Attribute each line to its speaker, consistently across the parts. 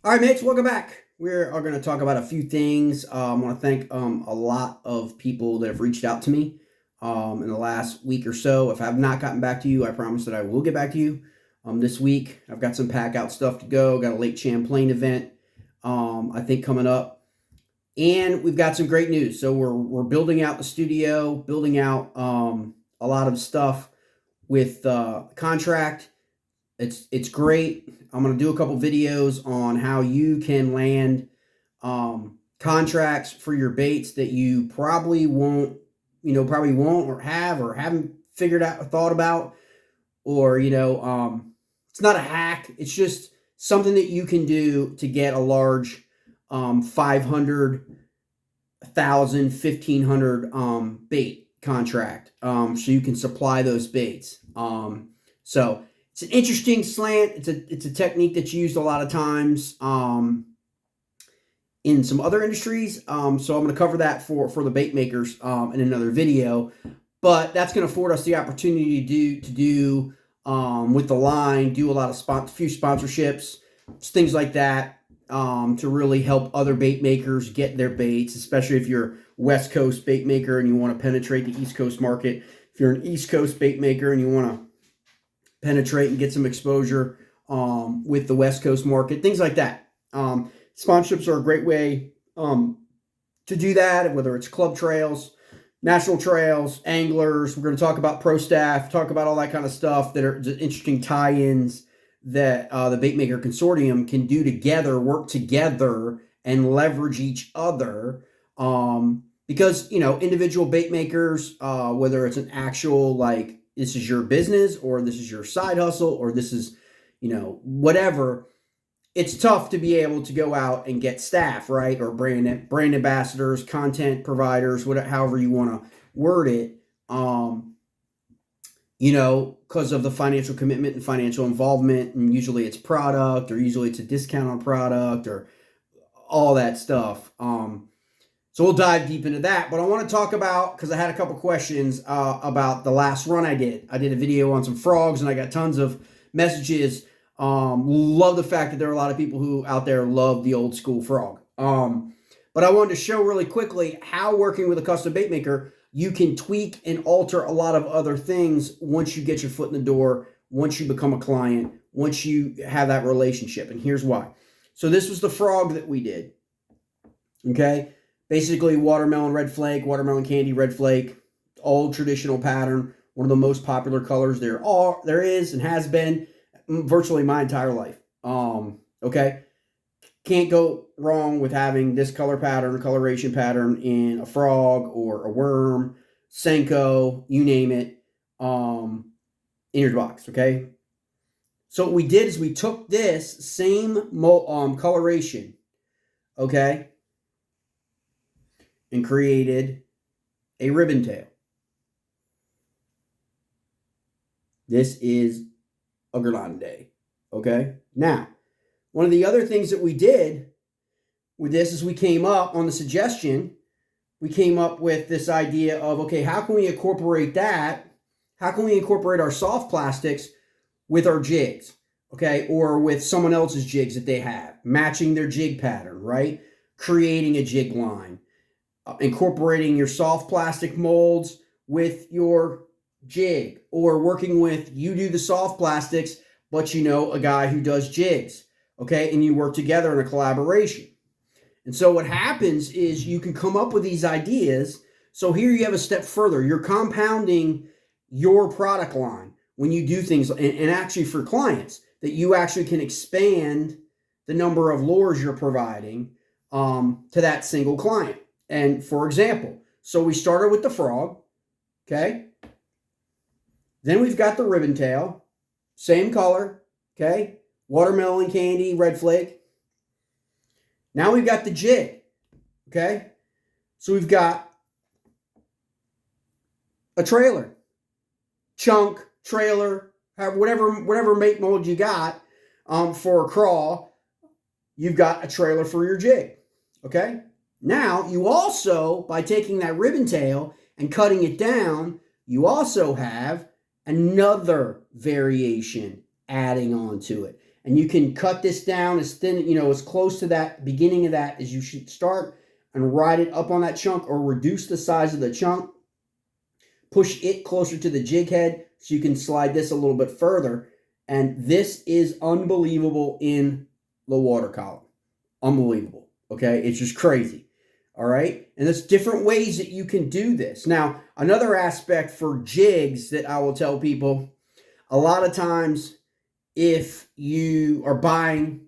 Speaker 1: All right, mates, welcome back. We're going to talk about a few things. I want to thank a lot of people that have reached out to me in the last week or so. If I have not gotten back to you, I promise that I will get back to you this week. I've got some pack out stuff to go. Got a Lake Champlain event, I think, coming up. And we've got some great news. So we're building out the studio, building out a lot of stuff with contract. It's great. I'm going to do a couple videos on how you can land contracts for your baits that you probably won't, probably won't or haven't figured out or thought about, or, it's not a hack. It's just something that you can do to get a large 500, 1,000, 1,500 bait contract, so you can supply those baits. So it's an interesting slant. It's a technique that's used a lot of times in some other industries. So I'm going to cover that for the bait makers in another video. But that's going to afford us the opportunity to do with the line, do a lot of few sponsorships, things like that, to really help other bait makers get their baits, especially if you're West Coast bait maker and you want to penetrate the East Coast market. If you're an East Coast bait maker and you want to penetrate and get some exposure with the West Coast market, things like that. Sponsorships are a great way to do that, whether it's club trails, national trails, anglers. We're going to talk about pro staff, talk about all that kind of stuff that are interesting tie-ins that the Baitmaker Consortium can do together, work together, and leverage each other. Because, individual bait makers, whether it's an actual, like, this is your business or this is your side hustle or this is, whatever, it's tough to be able to go out and get staff, right? Or brand ambassadors, content providers, whatever, however you want to word it, because of the financial commitment and financial involvement. And usually it's product, or usually it's a discount on product, or all that stuff. So we'll dive deep into that. But I want to talk about, because I had a couple questions about the last run I did. I did a video on some frogs, and I got tons of messages. Love the fact that there are a lot of people who out there love the old school frog. But I wanted to show really quickly how working with a custom bait maker, you can tweak and alter a lot of other things once you get your foot in the door, once you become a client, once you have that relationship. And here's why. So this was the frog that we did. Okay. Basically watermelon red flake, watermelon candy red flake, old traditional pattern, one of the most popular colors there is and has been virtually my entire life. Okay. Can't go wrong with having this color pattern, coloration pattern in a frog or a worm, Senko, you name it, in your box, okay? So what we did is we took this same coloration, okay, and created a ribbon tail. This is a Grande, okay? Now, one of the other things that we did with this is we came up on the suggestion, we came up with this idea of, okay, how can we incorporate that? How can we incorporate our soft plastics with our jigs, okay? Or with someone else's jigs that they have, matching their jig pattern, right? Creating a jig line, incorporating your soft plastic molds with your jig, or working with, you do the soft plastics, but a guy who does jigs, okay? And you work together in a collaboration. And so what happens is you can come up with these ideas. So here you have a step further. You're compounding your product line when you do things, and actually for clients, that you actually can expand the number of lures you're providing to that single client. And for example, so we started with the frog, okay? Then we've got the ribbon tail, same color, okay? Watermelon candy, red flake. Now we've got the jig, okay? So we've got a trailer, chunk, trailer, whatever make mold you got for a crawl, you've got a trailer for your jig, okay? Now, you also, by taking that ribbon tail and cutting it down, you also have another variation adding on to it. And you can cut this down as thin, as close to that beginning of that as you should start, and ride it up on that chunk, or reduce the size of the chunk. Push it closer to the jig head so you can slide this a little bit further. And this is unbelievable in the water column. Unbelievable. Okay, it's just crazy. All right, and there's different ways that you can do this. Now, another aspect for jigs that I will tell people, a lot of times if you are buying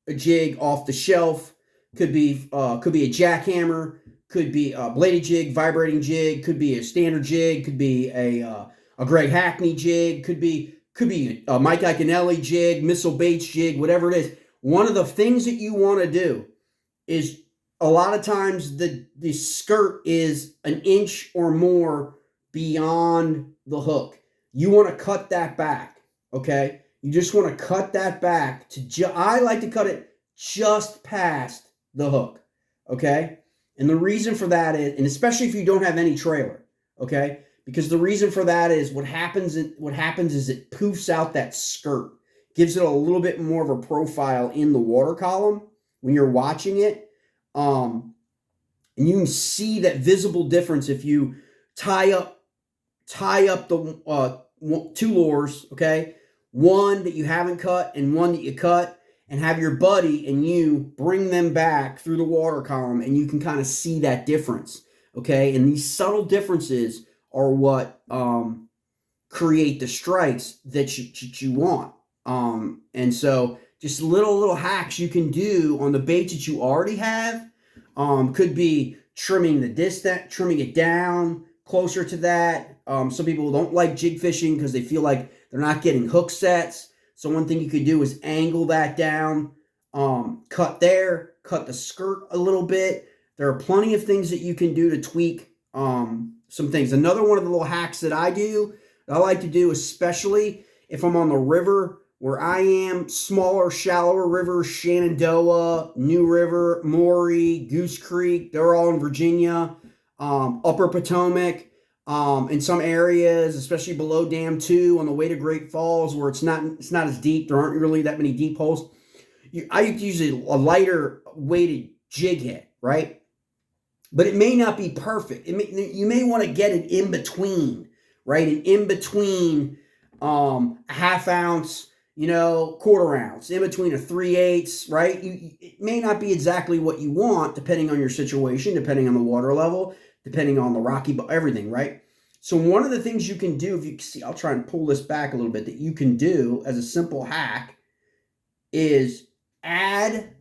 Speaker 1: a jig off the shelf, could be a jackhammer, could be a bladed jig, vibrating jig, could be a standard jig, could be a Greg Hackney jig, could be a Mike Iaconelli jig, Missile Baits jig, whatever it is. One of the things that you want to do is, a lot of times the skirt is an inch or more beyond the hook. You want to cut that back, okay? You just want to cut that back to, I like to cut it just past the hook, okay? And the reason for that is, and especially if you don't have any trailer, okay? Because the reason for that is what happens is it poofs out that skirt, gives it a little bit more of a profile in the water column when you're watching it. And you can see that visible difference if you tie up the two lures, okay? One that you haven't cut and one that you cut, and have your buddy and you bring them back through the water column, and you can kind of see that difference, okay? And these subtle differences are what create the strikes that you want. And so just little hacks you can do on the baits that you already have. Could be trimming the distance, trimming it down closer to that. Some people don't like jig fishing because they feel like they're not getting hook sets. So one thing you could do is angle that down, cut the skirt a little bit. There are plenty of things that you can do to tweak some things. Another one of the little hacks that I like to do, especially if I'm on the river where I am, smaller, shallower rivers, Shenandoah, New River, Maury, Goose Creek, they're all in Virginia, Upper Potomac, in some areas, especially below Dam 2 on the way to Great Falls, where it's not as deep. There aren't really that many deep holes. I use a lighter weighted jig head, right? But it may not be perfect. You may want to get it in between, right? An in between a half ounce, quarter ounce, in between a 3/8, right? It may not be exactly what you want, depending on your situation, depending on the water level, depending on the rocky, everything, right? So one of the things you can do, if you see, I'll try and pull this back a little bit, that you can do as a simple hack is add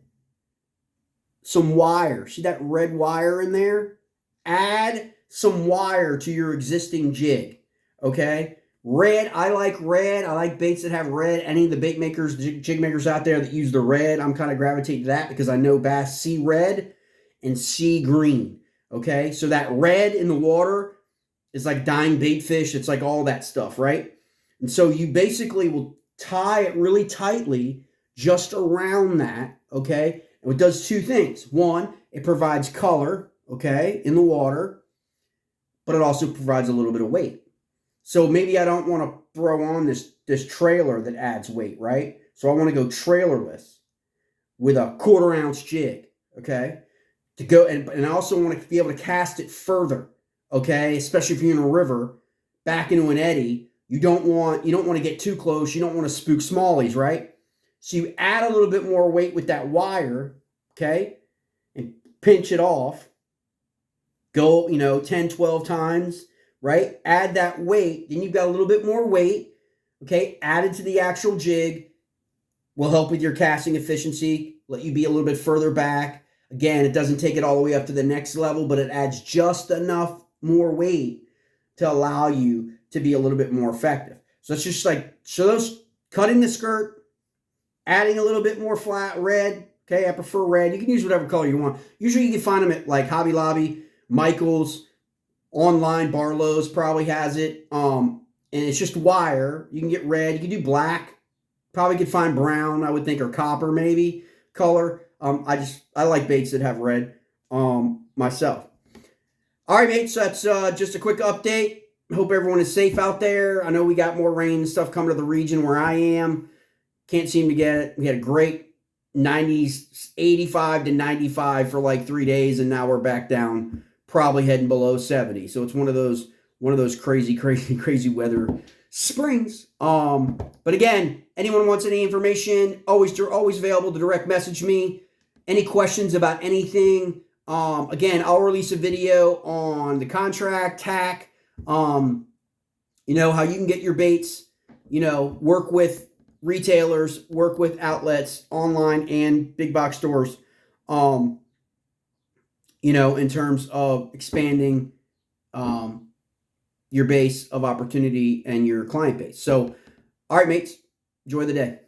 Speaker 1: some wire. See that red wire in there? Add some wire to your existing jig, okay? Red, I like red. I like baits that have red. Any of the bait makers, jig makers out there that use the red, I'm kind of gravitating to that because I know bass see red and see green, okay? So that red in the water is like dying bait fish. It's like all that stuff, right? And so you basically will tie it really tightly just around that, okay? And it does two things. One, it provides color, okay, in the water, but it also provides a little bit of weight. So maybe I don't want to throw on this trailer that adds weight, right? So I want to go trailerless with a quarter ounce jig, okay? To go and I also want to be able to cast it further, okay? Especially if you're in a river, back into an eddy. You don't want to get too close. You don't want to spook smallies, right? So you add a little bit more weight with that wire, okay? And pinch it off. Go, 10, 12 times, right? Add that weight. Then you've got a little bit more weight, okay? Added to the actual jig. Will help with your casting efficiency. Let you be a little bit further back. Again, it doesn't take it all the way up to the next level, but it adds just enough more weight to allow you to be a little bit more effective. So it's just those cutting the skirt, adding a little bit more flat red. Okay, I prefer red. You can use whatever color you want. Usually you can find them at like Hobby Lobby, Michael's, online, Barlow's probably has it. And it's just wire. You can get red. You can do black. Probably could find brown, I would think, or copper maybe color. I like baits that have red myself. All right, mates, so that's just a quick update. Hope everyone is safe out there. I know we got more rain and stuff coming to the region where I am. Can't seem to get it. We had a great 90s, 85 to 95 for like 3 days, and now we're back down, probably heading below 70. So it's one of those crazy weather springs. But again, anyone wants any information, always available to direct message me. Any questions about anything? Again, I'll release a video on the contract, TAC, how you can get your baits, work with retailers, work with outlets, online and big box stores, in terms of expanding your base of opportunity and your client base. So, all right, mates, enjoy the day.